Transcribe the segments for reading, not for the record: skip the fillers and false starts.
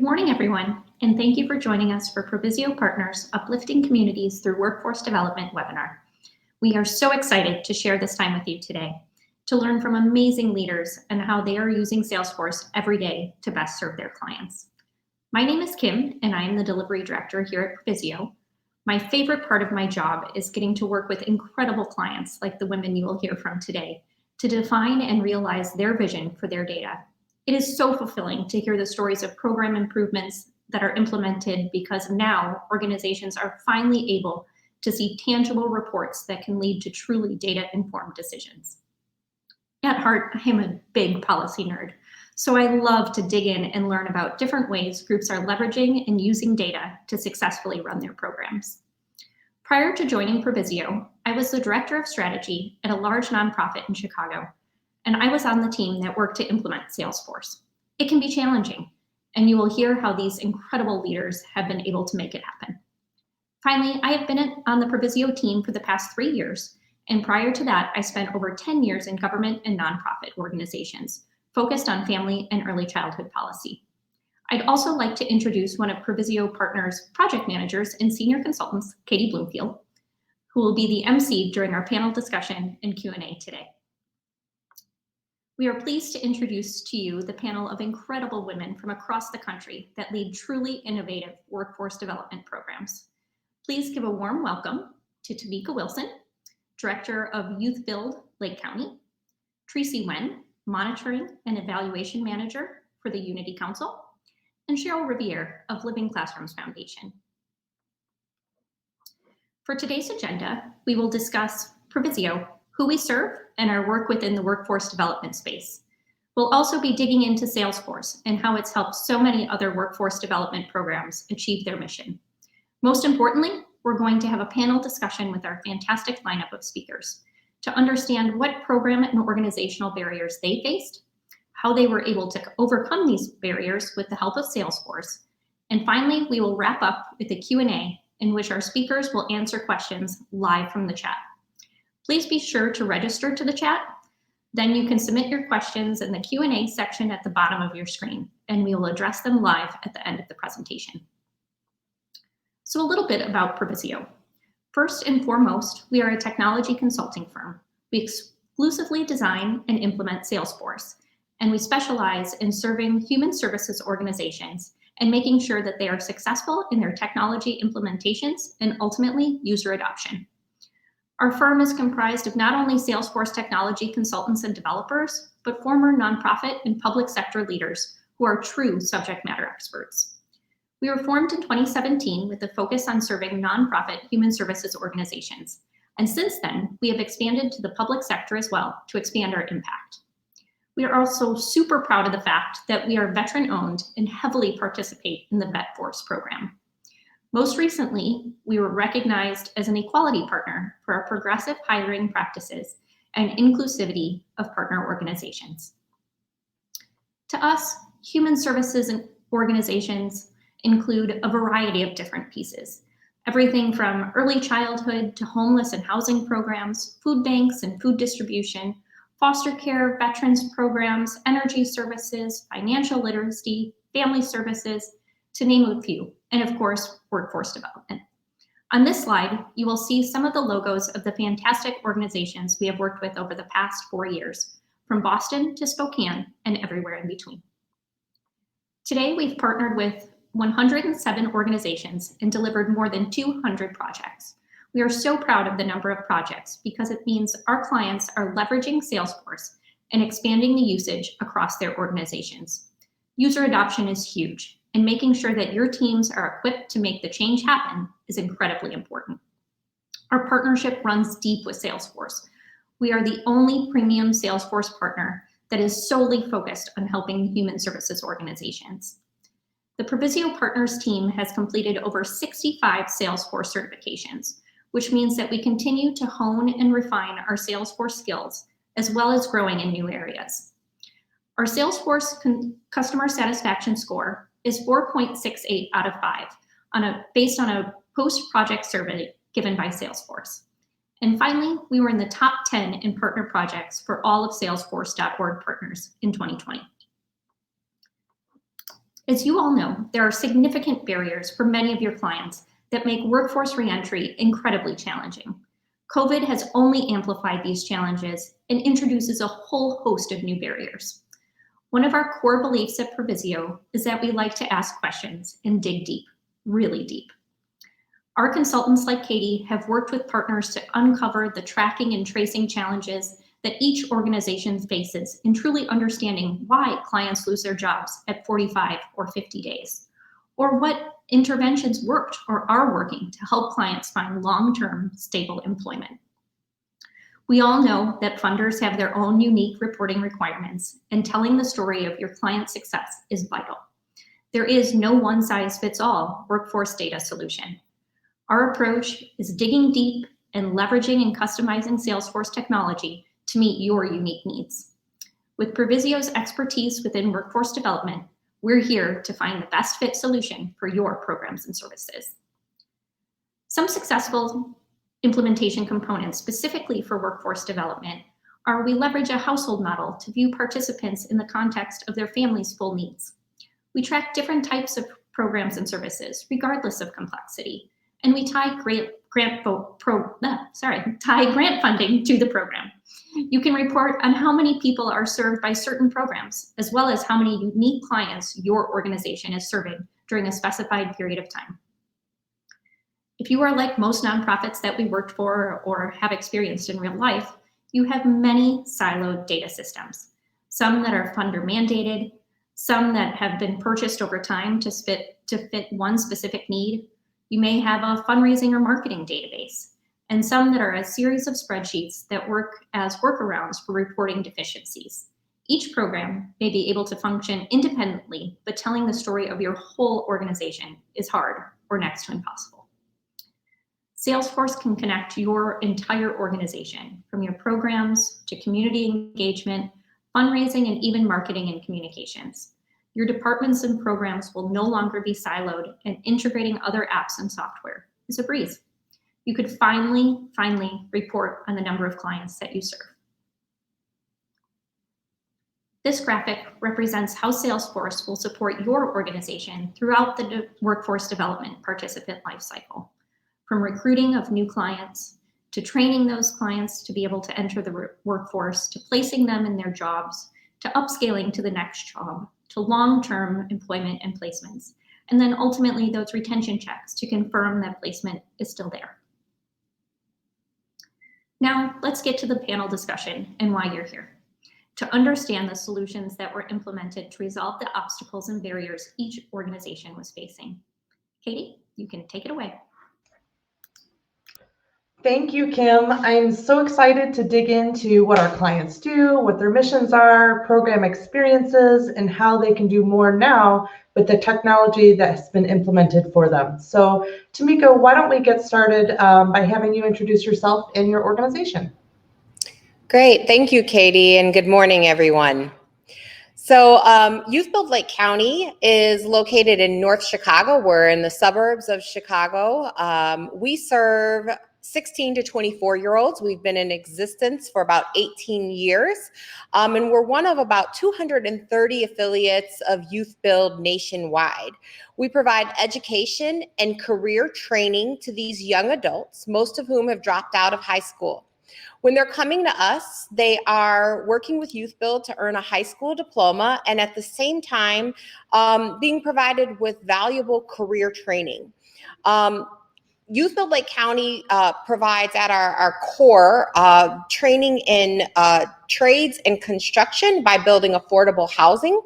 Good morning, everyone, and thank you for joining us for Provisio Partners Uplifting Communities Through Workforce Development webinar. We are so excited to share this time with you today, to learn from amazing leaders and how they are using Salesforce every day to best serve their clients. My name is Kim, and I am the Delivery Director here at Provisio. My favorite part of my job is getting to work with incredible clients like the women you will hear from today to define and realize their vision for their data. It is so fulfilling to hear the stories of program improvements that are implemented because now organizations are finally able to see tangible reports that can lead to truly data-informed decisions. At heart, I am a big policy nerd, so I love to dig in and learn about different ways groups are leveraging and using data to successfully run their programs. Prior to joining Provisio, I was the Director of Strategy at a large nonprofit in Chicago, and I was on the team that worked to implement Salesforce. It can be challenging, and you will hear how these incredible leaders have been able to make it happen. Finally, I have been on the Provisio team for the past 3 years, and prior to that, I spent over 10 years in government and nonprofit organizations, focused on family and early childhood policy. I'd also like to introduce one of Provisio Partners' project managers and senior consultants, Katie Bloomfield, who will be the MC during our panel discussion and Q&A today. We are pleased to introduce to you the panel of incredible women from across the country that lead truly innovative workforce development programs. Please give a warm welcome to Tameka Wilson, Director of YouthBuild Lake County, Treecy Nguyen, Monitoring and Evaluation Manager for the Unity Council, and Cheryl Riviere of Living Classrooms Foundation. For today's agenda, we will discuss Provisio, who we serve, and our work within the workforce development space. We'll also be digging into Salesforce and how it's helped so many other workforce development programs achieve their mission. Most importantly, we're going to have a panel discussion with our fantastic lineup of speakers to understand what program and organizational barriers they faced, how they were able to overcome these barriers with the help of Salesforce, and finally, we will wrap up with a Q&A in which our speakers will answer questions live from the chat. Please be sure to register to the chat. Then you can submit your questions in the Q&A section at the bottom of your screen, and we will address them live at the end of the presentation. So a little bit about Provisio. First and foremost, we are a technology consulting firm. We exclusively design and implement Salesforce, and we specialize in serving human services organizations and making sure that they are successful in their technology implementations and ultimately user adoption. Our firm is comprised of not only Salesforce technology consultants and developers, but former nonprofit and public sector leaders who are true subject matter experts. We were formed in 2017 with a focus on serving nonprofit human services organizations. And since then, we have expanded to the public sector as well to expand our impact. We are also super proud of the fact that we are veteran-owned and heavily participate in the VetForce program. Most recently, we were recognized as an equality partner for our progressive hiring practices and inclusivity of partner organizations. To us, human services organizations include a variety of different pieces, everything from early childhood to homeless and housing programs, food banks and food distribution, foster care, veterans programs, energy services, financial literacy, family services, to name a few, and of course, workforce development. On this slide, you will see some of the logos of the fantastic organizations we have worked with over the past 4 years, from Boston to Spokane and everywhere in between. Today, we've partnered with 107 organizations and delivered more than 200 projects. We are so proud of the number of projects because it means our clients are leveraging Salesforce and expanding the usage across their organizations. User adoption is huge, and making sure that your teams are equipped to make the change happen is incredibly important. Our partnership runs deep with Salesforce. We are the only premium Salesforce partner that is solely focused on helping human services organizations. The Provisio Partners team has completed over 65 Salesforce certifications, which means that we continue to hone and refine our Salesforce skills, as well as growing in new areas. Our Salesforce customer satisfaction score is 4.68 out of 5 based on a post-project survey given by Salesforce. And finally, we were in the top 10 in partner projects for all of Salesforce.org partners in 2020. As you all know, there are significant barriers for many of your clients that make workforce reentry incredibly challenging. COVID has only amplified these challenges and introduces a whole host of new barriers. One of our core beliefs at Provisio is that we like to ask questions and dig deep, really deep. Our consultants like Katie have worked with partners to uncover the tracking and tracing challenges that each organization faces in truly understanding why clients lose their jobs at 45 or 50 days, or what interventions worked or are working to help clients find long-term stable employment. We all know that funders have their own unique reporting requirements, and telling the story of your client's success is vital. There is no one-size-fits-all workforce data solution. Our approach is digging deep and leveraging and customizing Salesforce technology to meet your unique needs. With Provisio's expertise within workforce development, we're here to find the best fit solution for your programs and services. Some successful implementation components specifically for workforce development are we leverage a household model to view participants in the context of their family's full needs. We track different types of programs and services, regardless of complexity, and we tie grant funding to the program. You can report on how many people are served by certain programs, as well as how many unique clients your organization is serving during a specified period of time. If you are like most nonprofits that we worked for or have experienced in real life, you have many siloed data systems, some that are funder mandated, some that have been purchased over time to fit one specific need. You may have a fundraising or marketing database, and some that are a series of spreadsheets that work as workarounds for reporting deficiencies. Each program may be able to function independently, but telling the story of your whole organization is hard or next to impossible. Salesforce can connect your entire organization, from your programs to community engagement, fundraising, and even marketing and communications. Your departments and programs will no longer be siloed, and integrating other apps and software is a breeze. You could finally report on the number of clients that you serve. This graphic represents how Salesforce will support your organization throughout the workforce development participant lifecycle, from recruiting of new clients, to training those clients to be able to enter the workforce, to placing them in their jobs, to upscaling to the next job, to long-term employment and placements, and then ultimately those retention checks to confirm that placement is still there. Now, let's get to the panel discussion and why you're here, to understand the solutions that were implemented to resolve the obstacles and barriers each organization was facing. Katie, you can take it away. Thank you, Kim. I'm so excited to dig into what our clients do, what their missions are, program experiences, and how they can do more now with the technology that's been implemented for them. So, Tameka, why don't we get started by having you introduce yourself and your organization? Great. Thank you, Katie, and good morning, everyone. So YouthBuild Lake County is located in North Chicago. We're in the suburbs of Chicago. We serve 16 to 24-year-olds. We've been in existence for about 18 years, and we're one of about 230 affiliates of YouthBuild nationwide. We provide education and career training to these young adults, most of whom have dropped out of high school. When they're coming to us, they are working with YouthBuild to earn a high school diploma, and at the same time, being provided with valuable career training. YouthBuild Lake County provides at our core training in trades and construction by building affordable housing.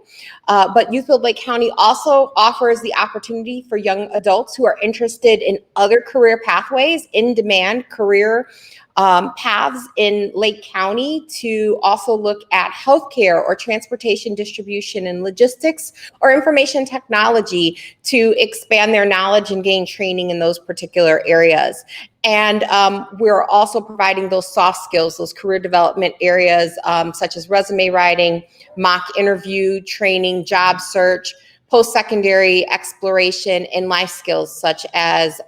But YouthBuild Lake County also offers the opportunity for young adults who are interested in other career pathways, in demand career paths in Lake County, to also look at healthcare or transportation distribution and logistics or information technology to expand their knowledge and gain training in those particular areas. And we're also providing those soft skills, those career development areas, such as resume writing, mock interview training, job search, post-secondary exploration, and life skills such as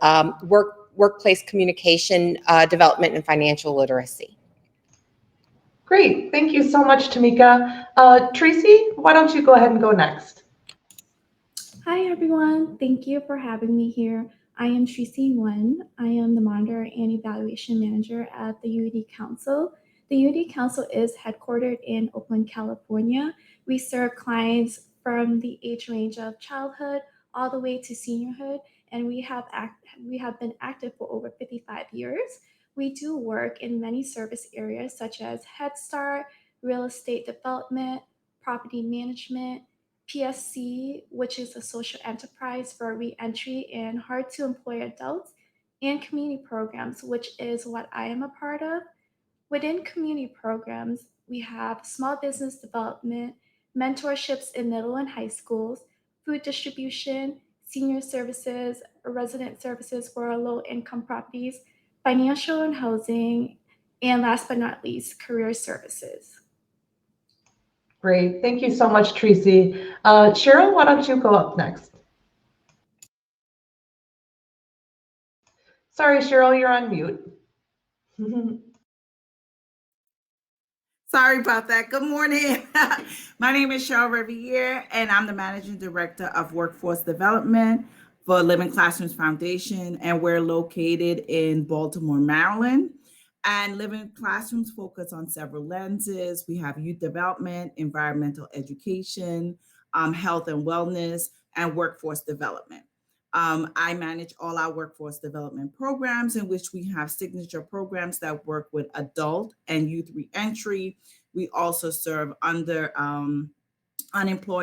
workplace communication, development, and financial literacy. Great, thank you so much, Tameka. Treecy, why don't you go ahead and go next? Hi everyone, thank you for having me here. I am Treecy Nguyen. I am the Monitor and Evaluation Manager at the UD Council. The UD Council is headquartered in Oakland, California. We serve clients from the age range of childhood all the way to seniorhood, and we have been active for over 55 years. We do work in many service areas such as Head Start, real estate development, property management, PSC, which is a social enterprise for reentry and hard to employ adults, and community programs, which is what I am a part of. Within community programs, we have small business development, mentorships in middle and high schools, food distribution, senior services, resident services for low income properties, financial and housing, and last but not least, career services. Great. Thank you so much, Treecy. Cheryl, why don't you go up next? Sorry, Cheryl, you're on mute. Sorry about that. Good morning. My name is Cheryl Riviere, and I'm the Managing Director of Workforce Development for Living Classrooms Foundation, and we're located in Baltimore, Maryland. And Living Classrooms focus on several lenses. We have youth development, environmental education, health and wellness, and workforce development. I manage all our workforce development programs, in which we have signature programs that work with adult and youth reentry. We also serve unemployed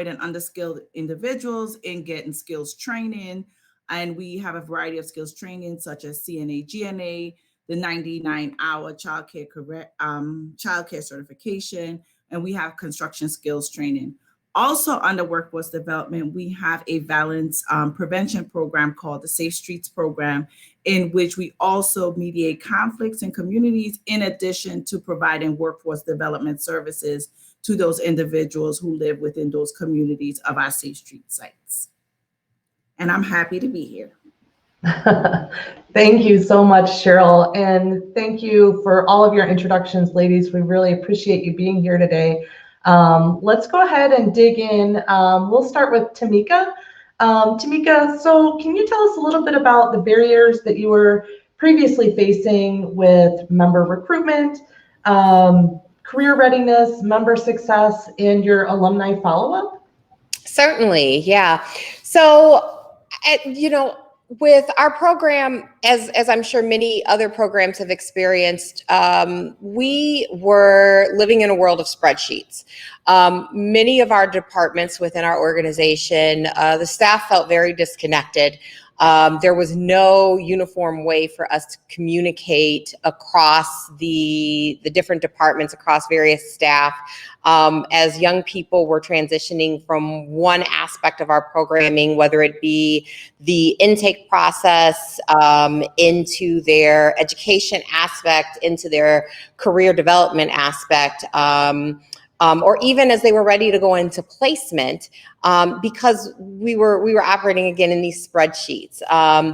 and underskilled individuals in getting skills training. And we have a variety of skills training, such as CNA, GNA, the 99-hour childcare certification, and we have construction skills training. Also under workforce development, we have a violence prevention program called the Safe Streets program, in which we also mediate conflicts in communities, in addition to providing workforce development services to those individuals who live within those communities of our Safe Street sites. And I'm happy to be here. Thank you so much, Cheryl. And thank you for all of your introductions, ladies. We really appreciate you being here today. Let's go ahead and dig in. We'll start with Tameka. Tameka, so can you tell us a little bit about the barriers that you were previously facing with member recruitment, career readiness, member success, and your alumni follow-up? Certainly, yeah. So, with our program, as I'm sure many other programs have experienced, we were living in a world of spreadsheets. Many of our departments within our organization, the staff felt very disconnected. There was no uniform way for us to communicate across the different departments, across various staff. As young people were transitioning from one aspect of our programming, whether it be the intake process, into their education aspect, into their career development aspect, or even as they were ready to go into placement, because we were operating again in these spreadsheets.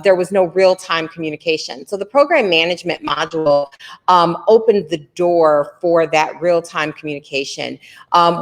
There was no real-time communication. So the program management module opened the door for that real-time communication.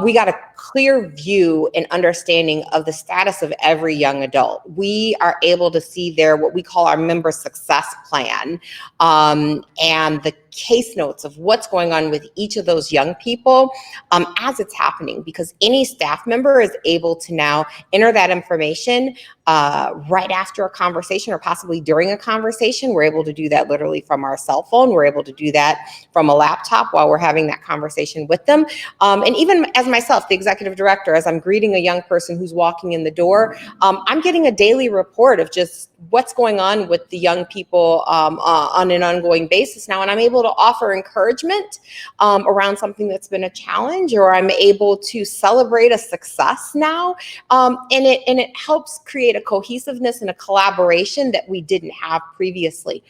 We got a clear view and understanding of the status of every young adult. We are able to see there what we call our member success plan, and the case notes of what's going on with each of those young people as it's happening, because any staff member is able to now enter that information right after a conversation, or possibly during a conversation. We're able to do that literally from our cell phone. We're able to do that from a laptop while we're having that conversation with them. And even as myself, the executive director, as I'm greeting a young person who's walking in the door, I'm getting a daily report of just what's going on with the young people on an ongoing basis now. And I'm able to offer encouragement around something that's been a challenge, or I'm able to celebrate a success now. And it helps create a cohesiveness and a collaboration that we didn't have previously.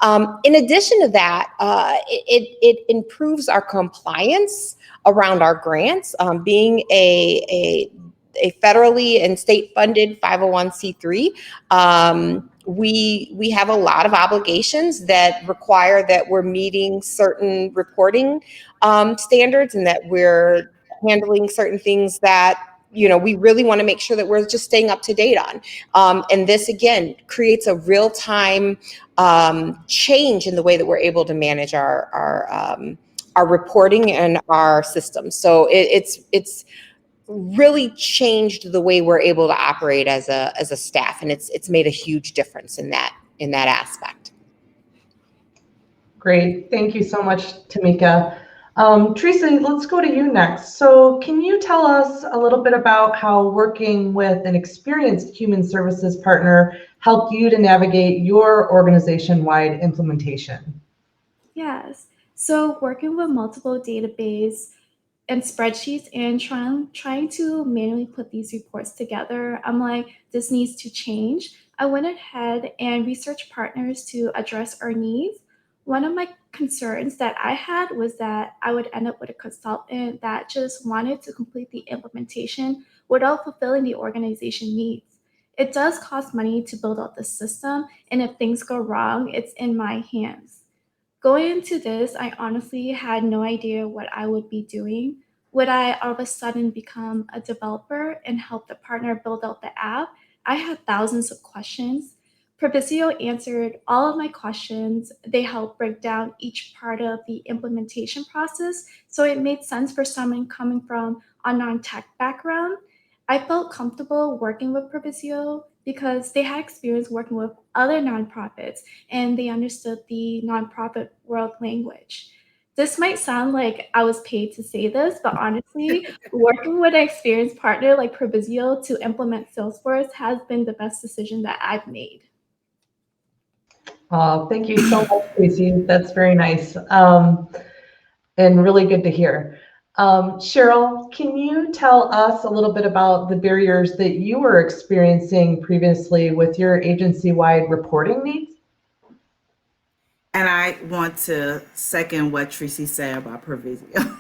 In addition to that, it improves our compliance around our grants. Being a federally and state funded 501c3, we have a lot of obligations that require that we're meeting certain reporting standards, and that we're handling certain things that we really want to make sure that we're just staying up to date on. And this, again, creates a real-time change in the way that we're able to manage our reporting and our systems. So it's really changed the way we're able to operate as a staff, and it's made a huge difference in that aspect. Great, thank you so much, Tameka. Treecy, let's go to you next. So can you tell us a little bit about how working with an experienced human services partner helped you to navigate your organization-wide implementation? Yes. So working with multiple database and spreadsheets and trying to manually put these reports together, I'm like, this needs to change. I went ahead and researched partners to address our needs. One of my concerns that I had was that I would end up with a consultant that just wanted to complete the implementation without fulfilling the organization needs. It does cost money to build out the system, and if things go wrong, it's in my hands. Going into this, I honestly had no idea what I would be doing. Would I all of a sudden become a developer and help the partner build out the app? I had thousands of questions. Provisio answered all of my questions. They helped break down each part of the implementation process, so it made sense for someone coming from a non-tech background. I felt comfortable working with Provisio because they had experience working with other nonprofits and they understood the nonprofit world language. This might sound like I was paid to say this, but honestly, working with an experienced partner like Provisio to implement Salesforce has been the best decision that I've made. Thank you so much, Treecy. That's very nice and really good to hear. Cheryl, can you tell us a little bit about the barriers that you were experiencing previously with your agency-wide reporting needs? And I want to second what Treecy said about Provisio.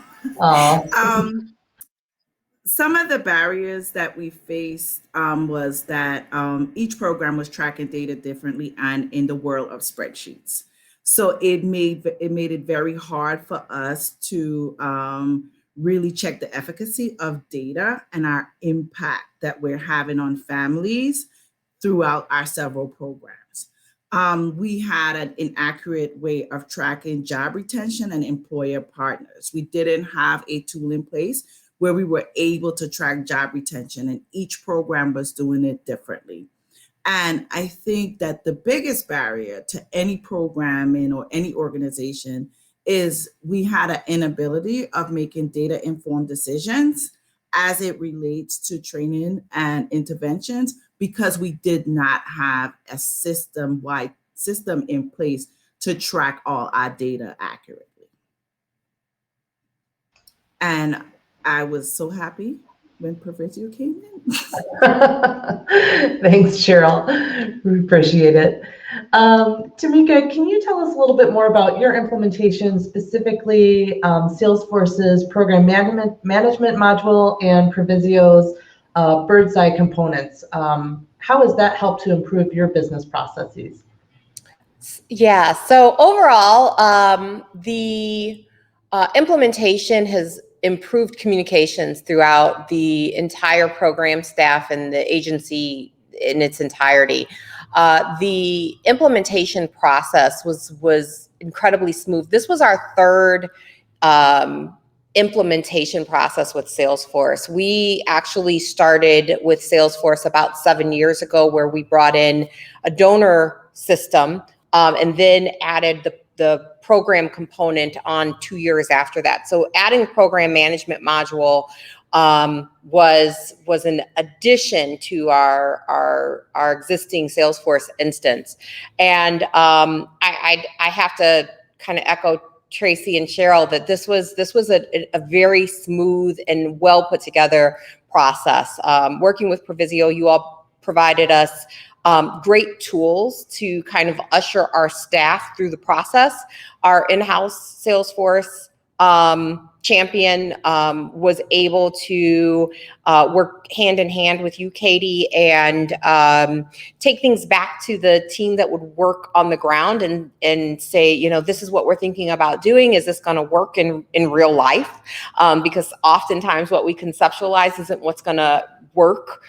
Some of the barriers that we faced was that each program was tracking data differently and in the world of spreadsheets. So it made it very hard for us to really check the efficacy of data and our impact that we're having on families throughout our several programs. We had an inaccurate way of tracking job retention and employer partners. We didn't have a tool in place where we were able to track job retention, and each program was doing it differently. And I think that the biggest barrier to any programming or any organization is we had an inability of making data-informed decisions as it relates to training and interventions because we did not have a system-wide system in place to track all our data accurately. And I was so happy when Provisio came in. Thanks, Cheryl. We appreciate it. Tameka, can you tell us a little bit more about your implementation, specifically Salesforce's program management module and Provisio's bird's eye components? How has that helped to improve your business processes? Yeah, so overall, the implementation has improved communications throughout the entire program staff and the agency in its entirety. The implementation process was incredibly smooth. This was our third implementation process with Salesforce. We actually started with Salesforce about 7 years ago, where we brought in a donor system and then added the program component on 2 years after that. So adding program management module was an addition to our existing Salesforce instance. And I have to kind of echo Treecy and Cheryl that this was a very smooth and well put together process. Working with Provisio, you all provided us great tools to kind of usher our staff through the process. Our in-house Salesforce champion was able to work hand in hand with you, Katie, and take things back to the team that would work on the ground and say, you know, this is what we're thinking about doing. Is this going to work in real life? Because oftentimes what we conceptualize isn't what's going to work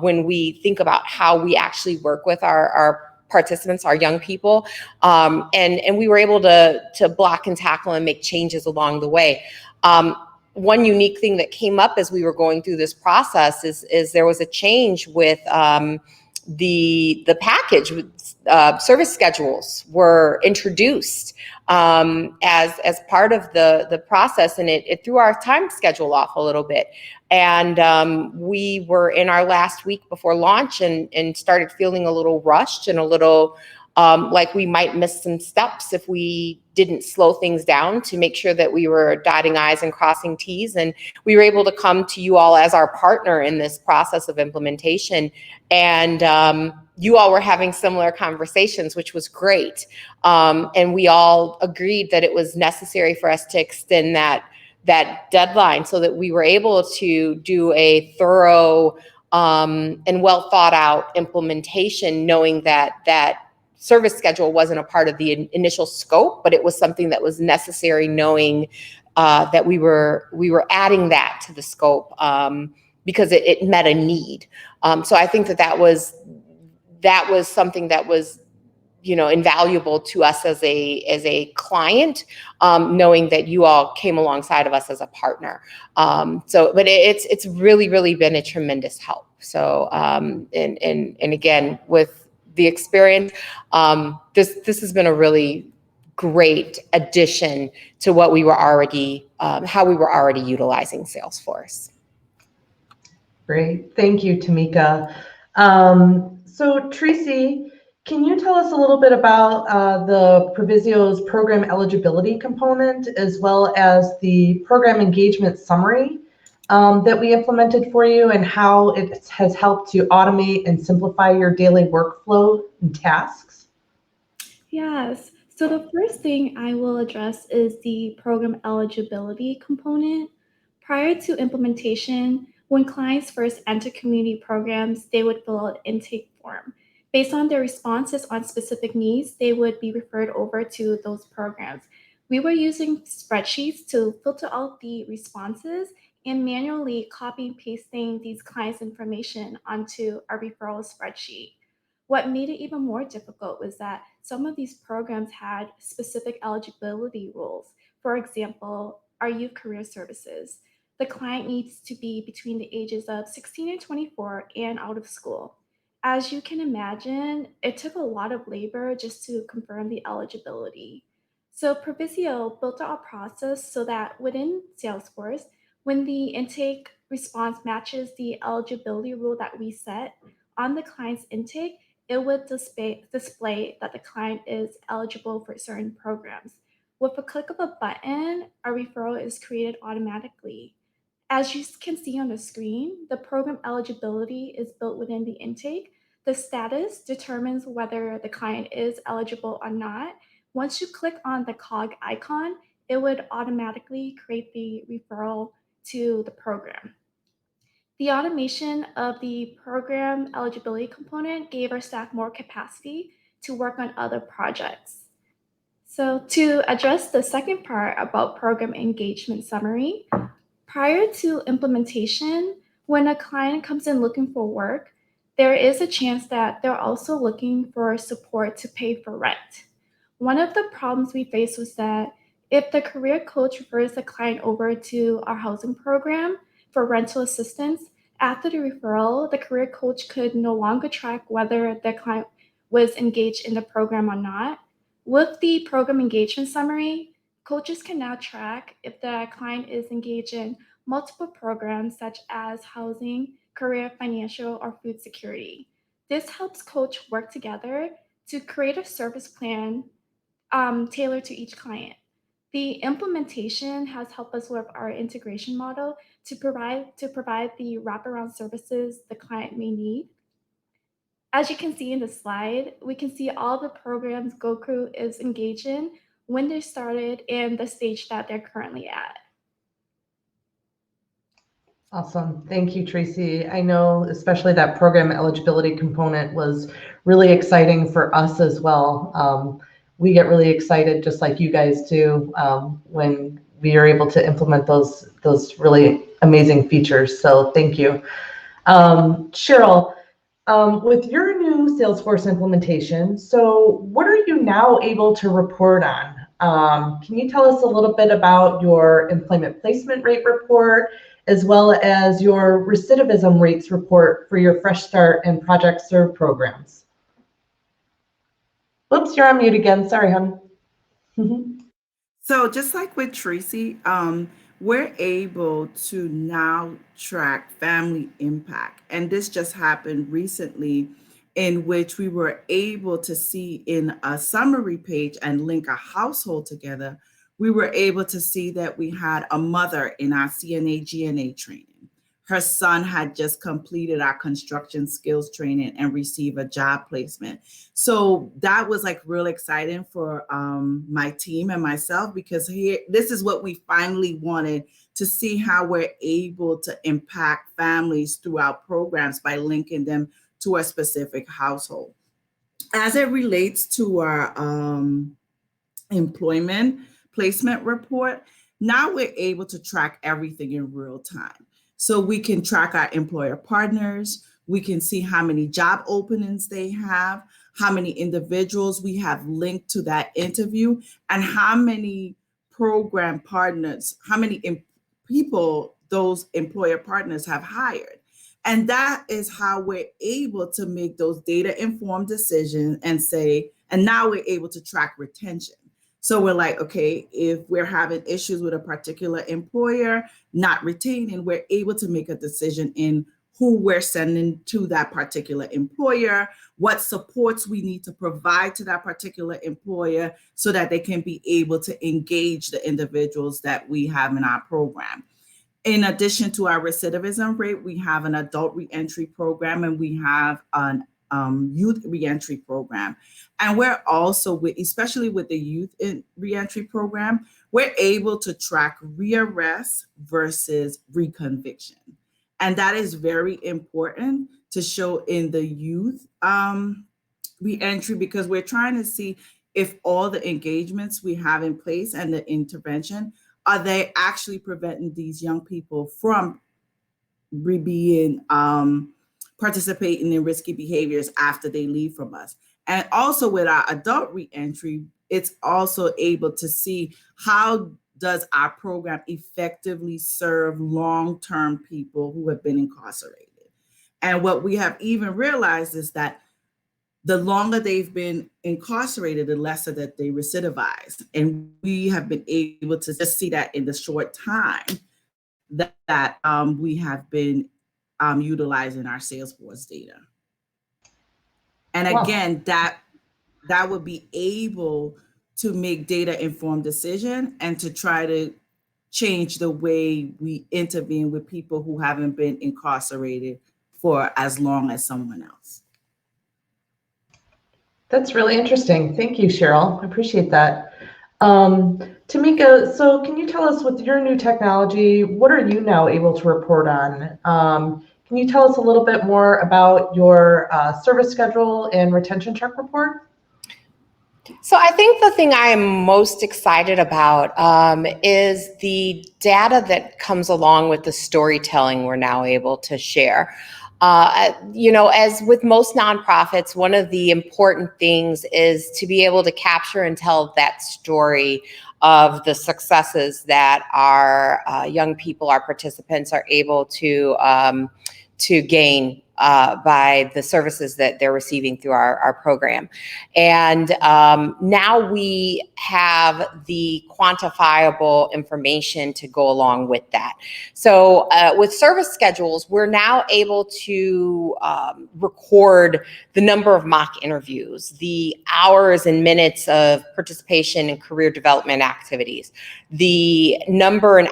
when we think about how we actually work with our participants, our young people, and we were able to block and tackle and make changes along the way. One unique thing that came up as we were going through this process is there was a change with the package. Service schedules were introduced as part of the process, and it threw our time schedule off a little bit. And we were in our last week before launch and started feeling a little rushed and a little like we might miss some steps if we didn't slow things down to make sure that we were dotting I's and crossing T's. And we were able to come to you all as our partner in this process of implementation. And you all were having similar conversations, which was great. And we all agreed that it was necessary for us to extend that deadline so that we were able to do a thorough and well thought out implementation, knowing that service schedule wasn't a part of the initial scope, but it was something that was necessary, knowing that we were adding that to the scope because it met a need. So I think that was something that was, you know, invaluable to us as a client, knowing that you all came alongside of us as a partner. But it's really been a tremendous help. So and again, with the experience, this has been a really great addition to what we were already, how we were already utilizing Salesforce. Great, thank you, Tameka. So Treecy, can you tell us a little bit about the Provisio's program eligibility component, as well as the program engagement summary that we implemented for you, and how it has helped to automate and simplify your daily workflow and tasks? Yes. So the first thing I will address is the program eligibility component. Prior to implementation, when clients first enter community programs, they would fill out an intake form. Based on their responses on specific needs, they would be referred over to those programs. We were using spreadsheets to filter out the responses and manually copy and pasting these clients' information onto our referral spreadsheet. What made it even more difficult was that some of these programs had specific eligibility rules. For example, our youth career services. The client needs to be between the ages of 16 and 24 and out of school. As you can imagine, it took a lot of labor just to confirm the eligibility. So Provisio built out a process so that within Salesforce, when the intake response matches the eligibility rule that we set on the client's intake, it would display that the client is eligible for certain programs. With a click of a button, a referral is created automatically. As you can see on the screen, the program eligibility is built within the intake. The status determines whether the client is eligible or not. Once you click on the cog icon, it would automatically create the referral to the program. The automation of the program eligibility component gave our staff more capacity to work on other projects. So to address the second part about program engagement summary, prior to implementation, when a client comes in looking for work, there is a chance that they're also looking for support to pay for rent. One of the problems we faced was that if the career coach refers the client over to our housing program for rental assistance, after the referral, the career coach could no longer track whether the client was engaged in the program or not. With the program engagement summary, coaches can now track if the client is engaged in multiple programs such as housing, career, financial, or food security. This helps coach work together to create a service plan tailored to each client. The implementation has helped us with our integration model to provide the wraparound services the client may need. As you can see in the slide, we can see all the programs GoCrew is engaged in when they started, and the stage that they're currently at. Awesome. Thank you, Treecy. I know especially that program eligibility component was really exciting for us as well. We get really excited, just like you guys do, when we are able to implement those really amazing features. So thank you. Cheryl, with your new Salesforce implementation, so what are you now able to report on? Can you tell us a little bit about your employment placement rate report, as well as your recidivism rates report for your Fresh Start and Project Serve programs? Whoops, you're on mute again. Sorry, hon. So just like with Treecy, we're able to now track family impact. And this just happened recently, in which we were able to see in a summary page and link a household together. We were able to see that we had a mother in our CNA GNA training. Her son had just completed our construction skills training and received a job placement. So that was like real exciting for my team and myself, because this is what we finally wanted to see, how we're able to impact families through our programs by linking them to a specific household. As it relates to our employment placement report, now we're able to track everything in real time. So we can track our employer partners. We can see how many job openings they have, how many individuals we have linked to that interview, and how many program partners, how many people those employer partners have hired. And that is how we're able to make those data-informed decisions and now we're able to track retention. So we're like, okay, if we're having issues with a particular employer not retaining, we're able to make a decision in who we're sending to that particular employer, what supports we need to provide to that particular employer so that they can be able to engage the individuals that we have in our program. In addition to our recidivism rate, we have an adult reentry program, and we have an youth reentry program. And we're also, especially with the youth reentry program, we're able to track rearrest versus reconviction. And that is very important to show in the youth reentry, because we're trying to see if all the engagements we have in place and the intervention, are they actually preventing these young people from being participating in risky behaviors after they leave from us. And also with our adult reentry, it's also able to see how does our program effectively serve long-term people who have been incarcerated. And what we have even realized is that the longer they've been incarcerated, the lesser that they recidivize. And we have been able to just see that in the short time that we have been utilizing our Salesforce data. And again, that would be able to make data-informed decision and to try to change the way we intervene with people who haven't been incarcerated for as long as someone else. That's really interesting. Thank you, Cheryl. I appreciate that. Tameka, so can you tell us, with your new technology, what are you now able to report on? Can you tell us a little bit more about your service schedule and retention check report? So I think the thing I am most excited about is the data that comes along with the storytelling we're now able to share. As with most nonprofits, one of the important things is to be able to capture and tell that story of the successes that our young people, our participants, are able to gain by the services that they're receiving through our program. And now we have the quantifiable information to go along with that. So with service schedules, we're now able to record the number of mock interviews, the hours and minutes of participation in career development activities, the number of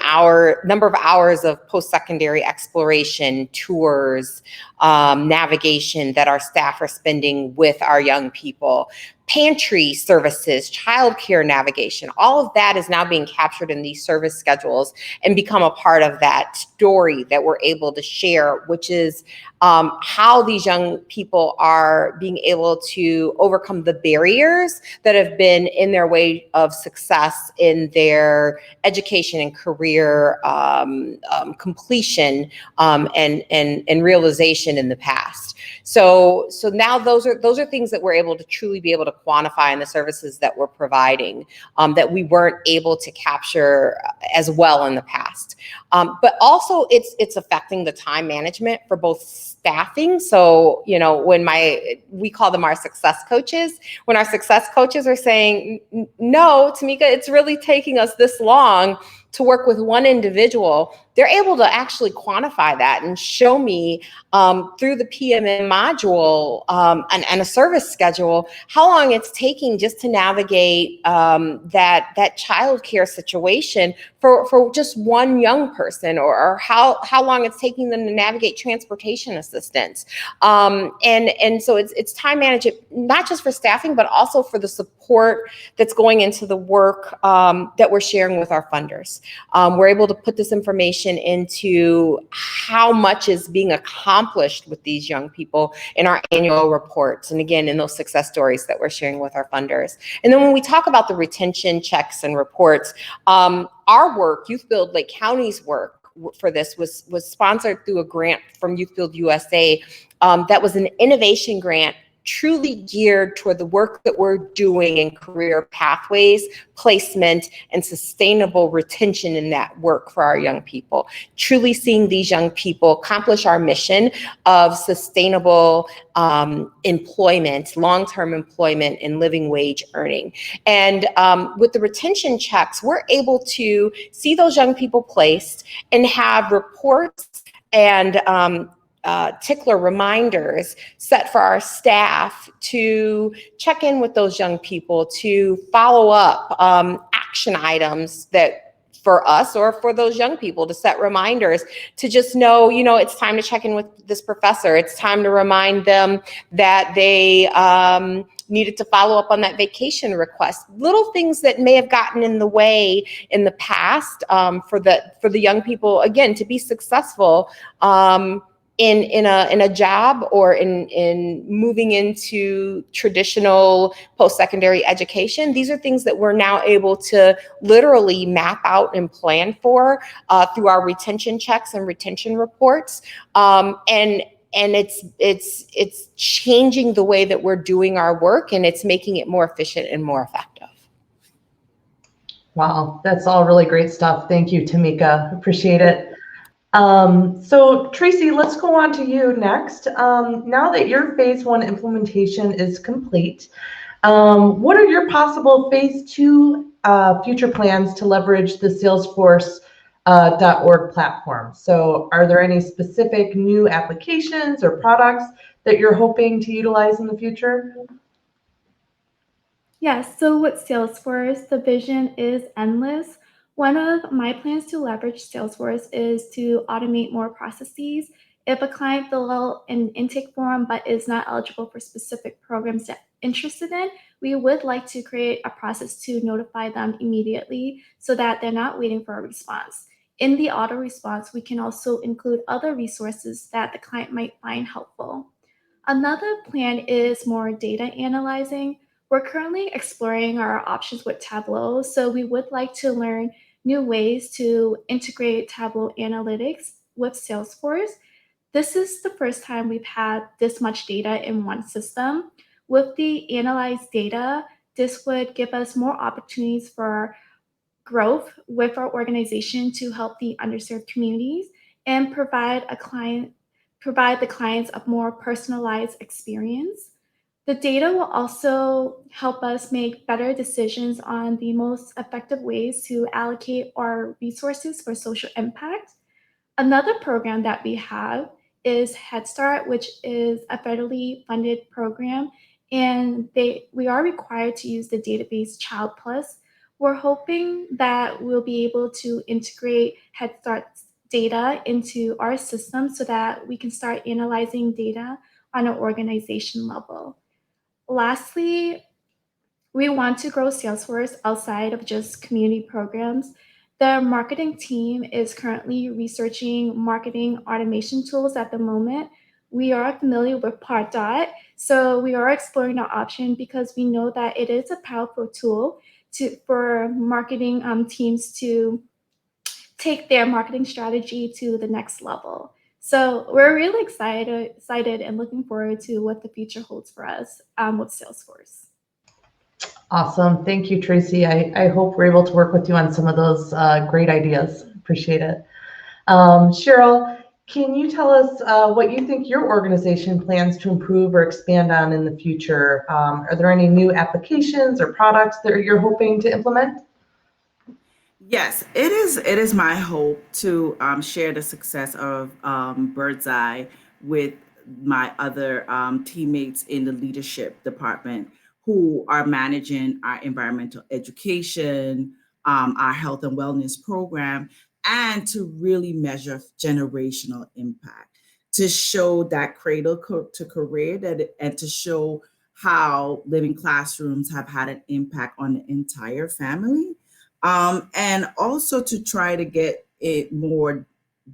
hours of post-secondary exploration, tours, navigation that our staff are spending with our young people, pantry services, childcare navigation, all of that is now being captured in these service schedules and become a part of that story that we're able to share, which is how these young people are being able to overcome the barriers that have been in their way of success in their education and career completion and realization in the past. So now those are things that we're able to truly be able to quantify in the services that we're providing that we weren't able to capture as well in the past. But also it's affecting the time management for both staffing. So, you know, we call them our success coaches. When our success coaches are saying, no, Tameka, it's really taking us this long to work with one individual, they're able to actually quantify that and show me through the PMM module and a service schedule how long it's taking just to navigate that childcare situation for just one young person, or how long it's taking them to navigate transportation assistance. And so it's time management, not just for staffing, but also for the support that's going into the work that we're sharing with our funders. We're able to put this information into how much is being accomplished with these young people in our annual reports. And again, in those success stories that we're sharing with our funders. And then when we talk about the retention checks and reports, our work, YouthBuild Lake County's work for this was sponsored through a grant from YouthBuild USA. That was an innovation grant truly geared toward the work that we're doing in career pathways, placement, and sustainable retention in that work for our young people. Truly seeing these young people accomplish our mission of sustainable employment, long-term employment, and living wage earning. And with the retention checks, we're able to see those young people placed and have reports and tickler reminders set for our staff to check in with those young people, to follow up action items that for us or for those young people, to set reminders to just know, you know, it's time to check in with this professor. It's time to remind them that they needed to follow up on that vacation request. Little things that may have gotten in the way in the past for the young people, again, to be successful in a job or in moving into traditional post-secondary education. These are things that we're now able to literally map out and plan for through our retention checks and retention reports. And it's changing the way that we're doing our work, and it's making it more efficient and more effective. Wow, that's all really great stuff. Thank you, Tameka. Appreciate it. So Treecy, let's go on to you next. Now that your phase 1 implementation is complete, what are your possible phase 2 future plans to leverage the Salesforce .org platform? So are there any specific new applications or products that you're hoping to utilize in the future? Yes, so with Salesforce, the vision is endless. One of my plans to leverage Salesforce is to automate more processes. If a client fills out an intake form but is not eligible for specific programs they're interested in, we would like to create a process to notify them immediately so that they're not waiting for a response. In the auto response, we can also include other resources that the client might find helpful. Another plan is more data analyzing. We're currently exploring our options with Tableau, so we would like to learn new ways to integrate Tableau analytics with Salesforce. This is the first time we've had this much data in one system. With the analyzed data, this would give us more opportunities for growth with our organization to help the underserved communities and provide the clients a more personalized experience. The data will also help us make better decisions on the most effective ways to allocate our resources for social impact. Another program that we have is Head Start, which is a federally funded program, and we are required to use the database Child Plus. We're hoping that we'll be able to integrate Head Start's data into our system so that we can start analyzing data on an organization level. Lastly, We want to grow Salesforce outside of just community programs. The marketing team is currently researching marketing automation tools at the moment. We are familiar with Pardot, so we are exploring the option because we know that it is a powerful tool for marketing teams to take their marketing strategy to the next level. So we're really excited and looking forward to what the future holds for us with Salesforce. Awesome. Thank you, Treecy. I hope we're able to work with you on some of those great ideas. Appreciate it. Cheryl, can you tell us what you think your organization plans to improve or expand on in the future? Are there any new applications or products that you're hoping to implement? Yes, it is. It is my hope to share the success of Bird's Eye with my other teammates in the leadership department who are managing our environmental education, our health and wellness program, and to really measure generational impact, to show that cradle to career and to show how living classrooms have had an impact on the entire family. And also to try to get it more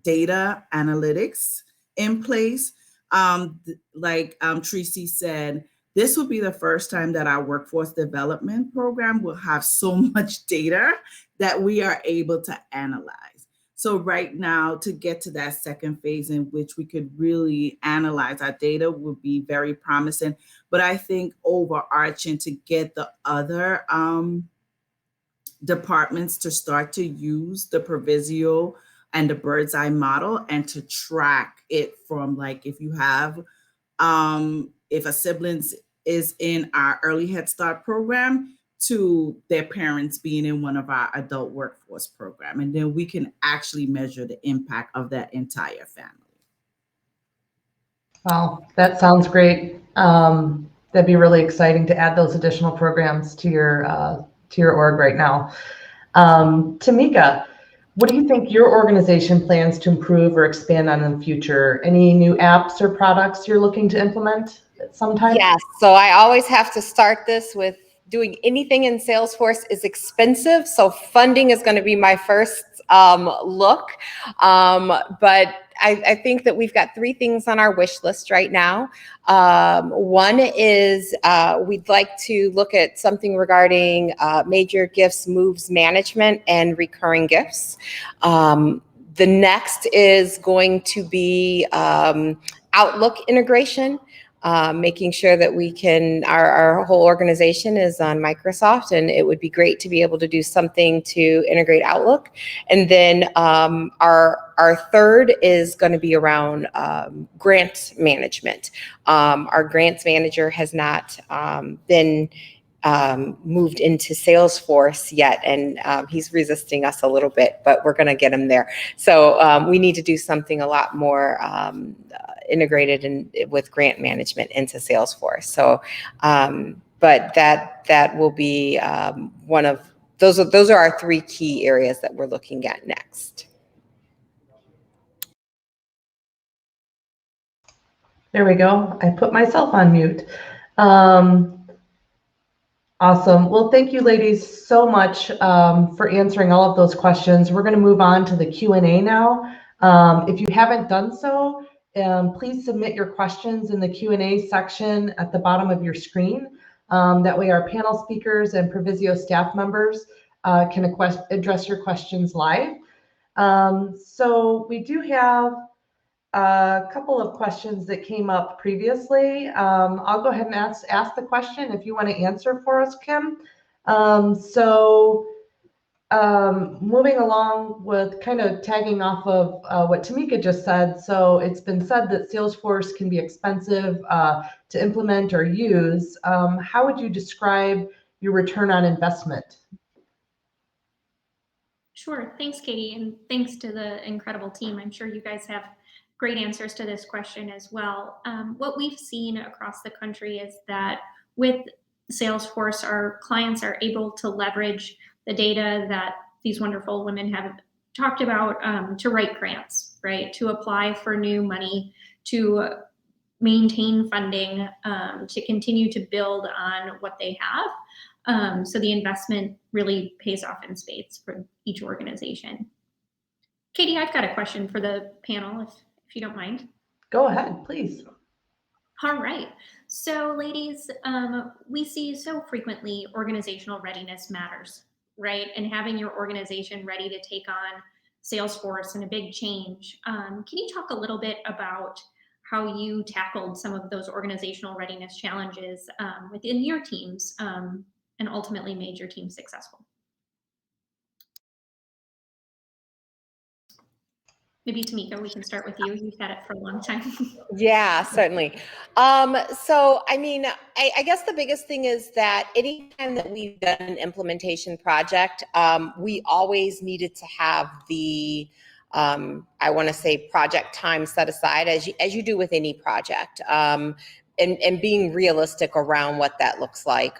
data analytics in place. Like Treecy said, this will be the first time that our workforce development program will have so much data that we are able to analyze. So right now, to get to that second phase in which we could really analyze our data would be very promising. But I think overarching to get the other departments to start to use the Provisio and the Bird's Eye model and to track it from, like, if you have, if a sibling is in our early Head Start program to their parents being in one of our adult workforce program. And then we can actually measure the impact of that entire family. Wow, that sounds great. That'd be really exciting to add those additional programs to your org right now. Tameka, what do you think your organization plans to improve or expand on in the future? Any new apps or products you're looking to implement at some time? Yes. So I always have to start this with doing anything in Salesforce is expensive. So funding is going to be my first look. But I think that we've got 3 things on our wish list right now. One is we'd like to look at something regarding major gifts, moves management, and recurring gifts. The next is going to be Outlook integration. Making sure that we can, our whole organization is on Microsoft, and it would be great to be able to do something to integrate Outlook. And then our third is going to be around grant management. Our grants manager has not been moved into Salesforce yet, and he's resisting us a little bit, but we're going to get him there. So we need to do something a lot more integrated with grant management into Salesforce. So, but that will be one of those are our 3 key areas that we're looking at next. There we go. I put myself on mute. Awesome. Well, thank you, ladies, so much for answering all of those questions. We're going to move on to the Q&A now. If you haven't done so, please submit your questions in the Q&A section at the bottom of your screen. That way our panel speakers and Provisio staff members can address your questions live. So we do have a couple of questions that came up previously. I'll go ahead and ask the question if you want to answer for us, Kim. Moving along with kind of tagging off of what Tameka just said. So it's been said that Salesforce can be expensive to implement or use. How would you describe your return on investment? Sure. Thanks, Katie, and thanks to the incredible team. I'm sure you guys have great answers to this question as well. What we've seen across the country is that with Salesforce, our clients are able to leverage the data that these wonderful women have talked about to write grants, right? To apply for new money, to maintain funding, to continue to build on what they have. So the investment really pays off in spades for each organization. Katie, I've got a question for the panel, if you don't mind. Go ahead, please. All right. So ladies, we see so frequently organizational readiness matters, right? And having your organization ready to take on Salesforce and a big change. Can you talk a little bit about how you tackled some of those organizational readiness challenges within your teams and ultimately made your team successful? Maybe Tameka, we can start with you. You've had it for a long time. Yeah, certainly. So, I mean, I guess the biggest thing is that anytime that we've done an implementation project, we always needed to have the, I want to say, project time set aside, as you do with any project, and being realistic around what that looks like.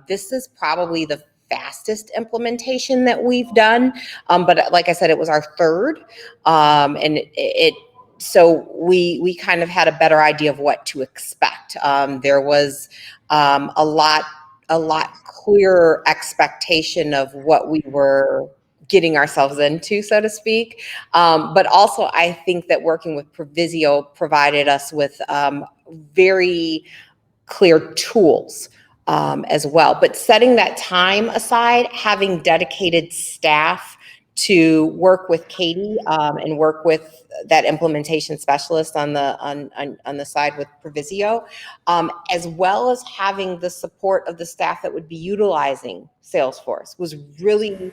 This is probably the fastest implementation that we've done, but like I said, it was our third, and so we kind of had a better idea of what to expect. There was a lot clearer expectation of what we were getting ourselves into, so to speak. But also, I think that working with Provisio provided us with very clear tools as well. But setting that time aside, having dedicated staff to work with Katie and work with that implementation specialist on the side with Provisio, as well as having the support of the staff that would be utilizing Salesforce was really key.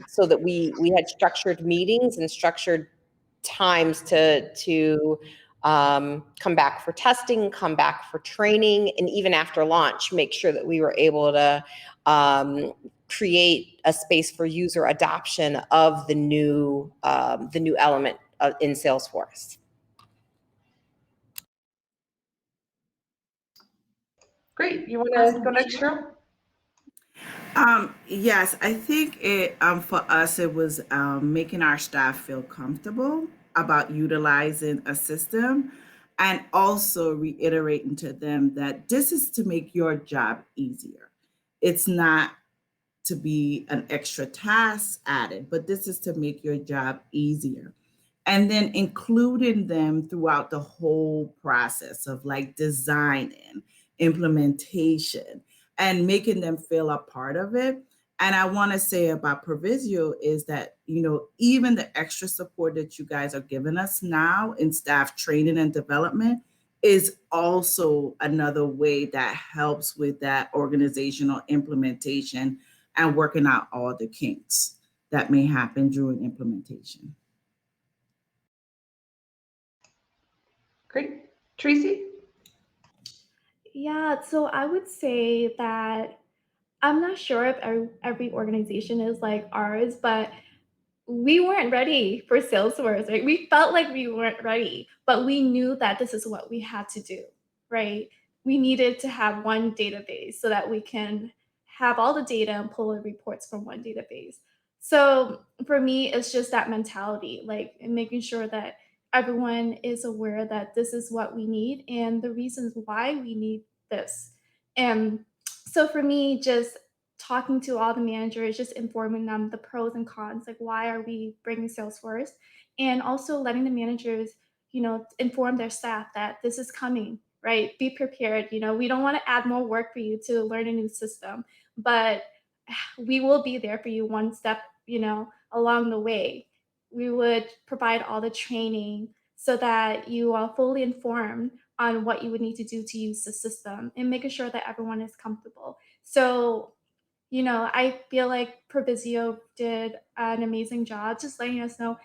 So that we had structured meetings and structured times to come back for testing, come back for training, and even after launch, make sure that we were able to create a space for user adoption of the new element in Salesforce. Great. You want to go next, Cheryl? Yes, I think it for us it was making our staff feel comfortable about utilizing a system and also reiterating to them that this is to make your job easier. It's not to be an extra task added, but this is to make your job easier. And then including them throughout the whole process of like designing, implementation, and making them feel a part of it. And I want to say about Provisio is that, you know, even the extra support that you guys are giving us now in staff training and development is also another way that helps with that organizational implementation and working out all the kinks that may happen during implementation. Great. Treecy? Yeah, so I would say that I'm not sure if every organization is like ours, but we weren't ready for Salesforce, right? We felt like we weren't ready, but we knew that this is what we had to do, right? We needed to have one database so that we can have all the data and pull the reports from one database. So for me, it's just that mentality, like making sure that everyone is aware that this is what we need and the reasons why we need this. And so for me, just talking to all the managers, just informing them the pros and cons, like why are we bringing Salesforce, and also letting the managers, inform their staff that this is coming, right? Be prepared. We don't want to add more work for you to learn a new system, but we will be there for you one step, along the way. We would provide all the training so that you are fully informed on what you would need to do to use the system and making sure that everyone is comfortable. So I feel like Provisio did an amazing job just letting us know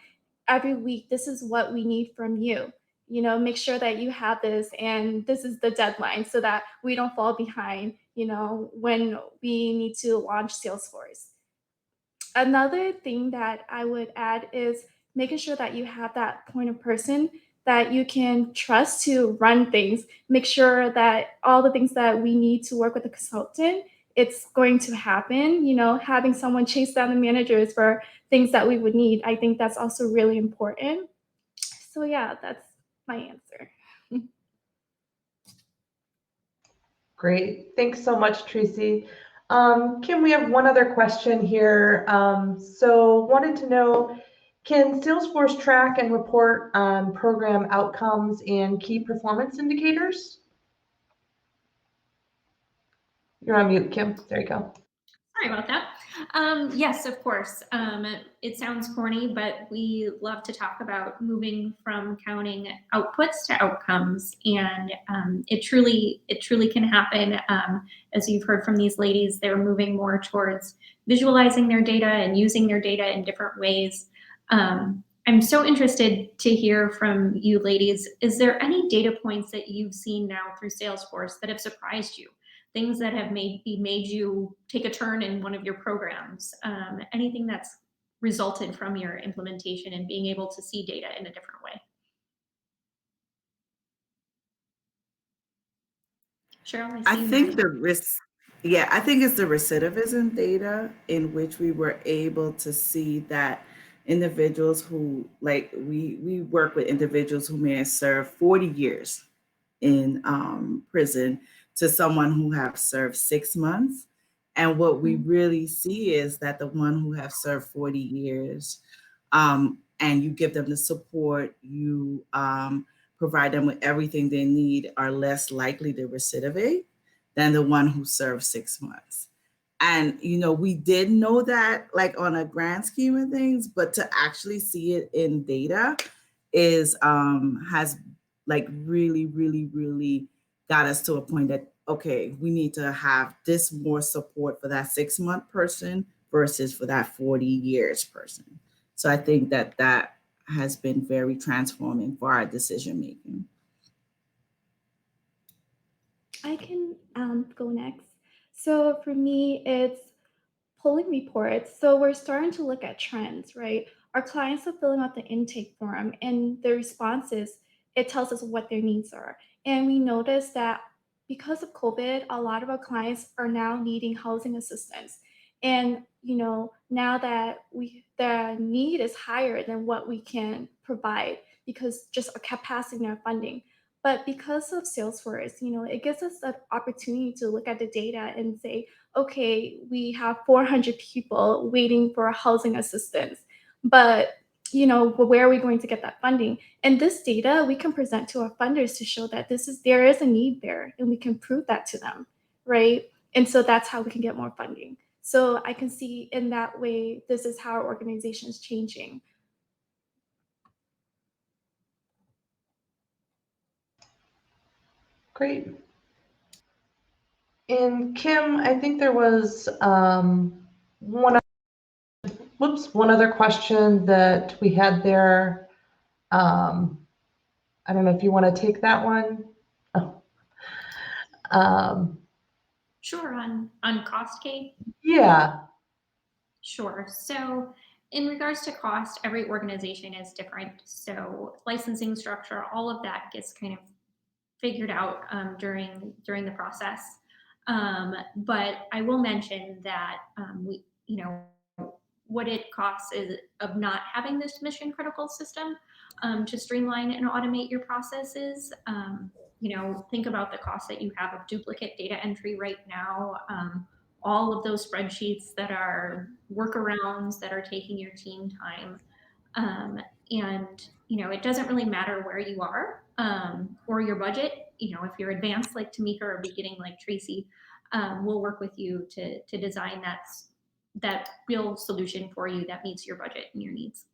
every week, this is what we need from you. Make sure that you have this and this is the deadline so that we don't fall behind, when we need to launch Salesforce. Another thing that I would add is making sure that you have that point of person that you can trust to run things. Make sure that all the things that we need to work with a consultant, it's going to happen. Having someone chase down the managers for things that we would need, I think that's also really important. So yeah, that's my answer. Great. Thanks so much, Treecy. Kim, we have one other question here. So wanted to know, can Salesforce track and report on program outcomes and key performance indicators? You're on mute, Kim. There you go. Sorry about that. Yes, of course. It sounds corny, but we love to talk about moving from counting outputs to outcomes, and it truly can happen. As you've heard from these ladies, they're moving more towards visualizing their data and using their data in different ways. I'm so interested to hear from you ladies. Is there any data points that you've seen now through Salesforce that have surprised you? Things that have made you take a turn in one of your programs, anything that's resulted from your implementation and being able to see data in a different way. Cheryl, I think the risk, yeah, I think it's the recidivism data in which we were able to see that individuals who, like, we work with individuals who may have served 40 years in prison to someone who have served 6 months. And what we really see is that the one who have served 40 years, and you give them the support, you provide them with everything they need, are less likely to recidivate than the one who served 6 months. And, you know, we did know that, like, on a grand scheme of things, but to actually see it in data is has, like, really got us to a point that, okay, we need to have this more support for that 6-month person versus for that 40 years person. So I think that that has been very transforming for our decision making. I can go next. So for me, it's pulling reports. So we're starting to look at trends, right? Our clients are filling out the intake form, and the responses, it tells us what their needs are. And we noticed that because of COVID, a lot of our clients are now needing housing assistance. And you know, now that the need is higher than what we can provide because just our capacity and our funding. But because of Salesforce, you know, it gives us the opportunity to look at the data and say, okay, we have 400 people waiting for housing assistance, but you know, where are we going to get that funding? And this data we can present to our funders to show that there is a need there, and we can prove that to them, right? And so that's how we can get more funding. So I can see in that way, this is how our organization is changing. Great. And Kim, I think there was one other question that we had there. I don't know if you want to take that one. Sure, on cost, Kate? Yeah. Sure. So in regards to cost, every organization is different. So licensing structure, all of that gets kind of figured out during the process. But I will mention that we, you know, what it costs is of not having this mission critical system to streamline and automate your processes. You know, think about the cost that you have of duplicate data entry right now. All of those spreadsheets that are workarounds that are taking your team time. And, you know, it doesn't really matter where you are or your budget. You know, if you're advanced like Tameka or beginning like Treecy, we'll work with you to design that real solution for you that meets your budget and your needs.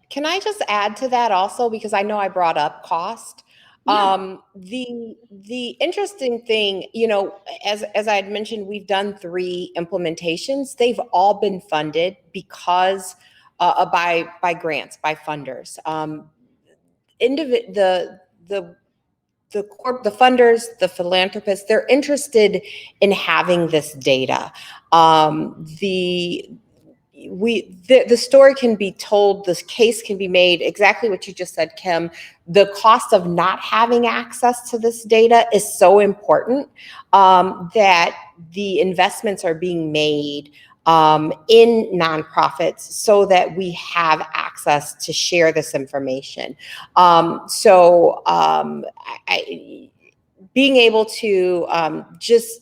Can I just add to that also, because I know I brought up cost? Yeah. The interesting thing, you know, as I had mentioned, we've done 3 implementations. They've all been funded because by grants, by funders. The funders, the philanthropists, they're interested in having this data. The story can be told, this case can be made, exactly what you just said, Kim. The cost of not having access to this data is so important that the investments are being made in nonprofits so that we have access to share this information. being able to just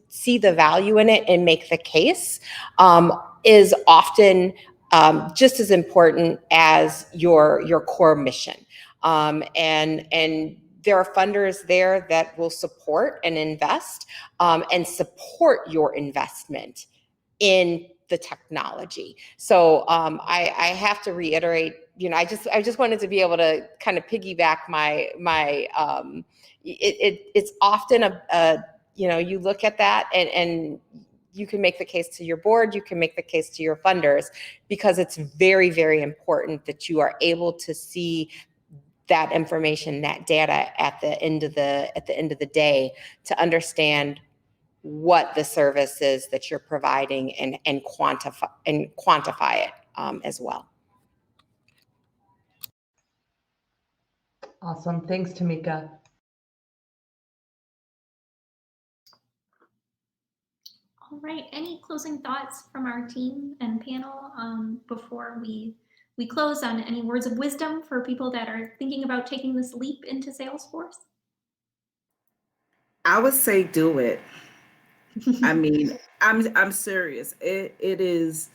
see the value in it and make the case is often just as important as your core mission. And there are funders there that will support and invest and support your investment in the technology. So I have to reiterate, I just wanted to be able to kind of piggyback my it's often a you look at that and you can make the case to your board, you can make the case to your funders, because it's very, very important that you are able to see that information, that data at the end of the day, to understand what the service is that you're providing and quantify it as well. Awesome. Thanks, Tameka. All right, any closing thoughts from our team and panel before we close, on any words of wisdom for people that are thinking about taking this leap into Salesforce? I would say do it. I mean, I'm serious. It is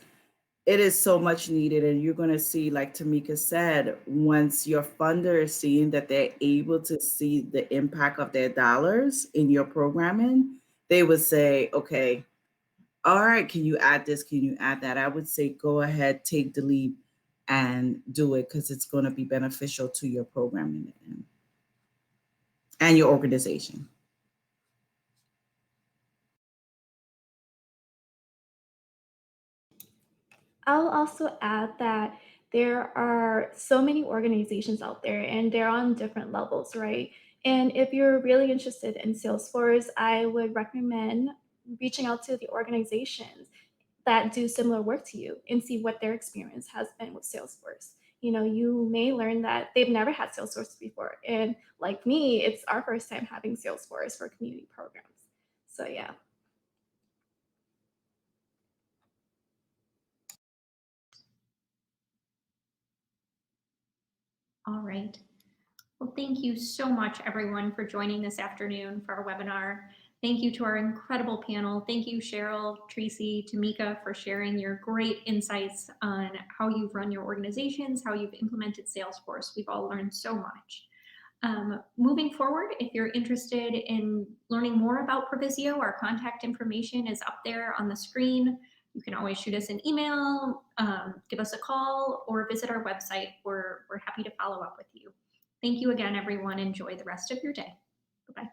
so much needed, and you're going to see, like Tameka said, once your funder is seeing that they're able to see the impact of their dollars in your programming, they would say, okay, all right, can you add this? Can you add that? I would say go ahead, take the leap and do it, because it's going to be beneficial to your programming and your organization. I'll also add that there are so many organizations out there and they're on different levels, right? And if you're really interested in Salesforce, I would recommend reaching out to the organizations that do similar work to you and see what their experience has been with Salesforce. You may learn that they've never had Salesforce before. And like me, it's our first time having Salesforce for community programs. So yeah. All right. Well, thank you so much, everyone, for joining this afternoon for our webinar. Thank you to our incredible panel. Thank you, Cheryl, Treecy, Tameka, for sharing your great insights on how you've run your organizations, how you've implemented Salesforce. We've all learned so much. Moving forward, if you're interested in learning more about Provisio, our contact information is up there on the screen. You can always shoot us an email, give us a call, or visit our website. We're happy to follow up with you. Thank you again, everyone. Enjoy the rest of your day. Bye-bye.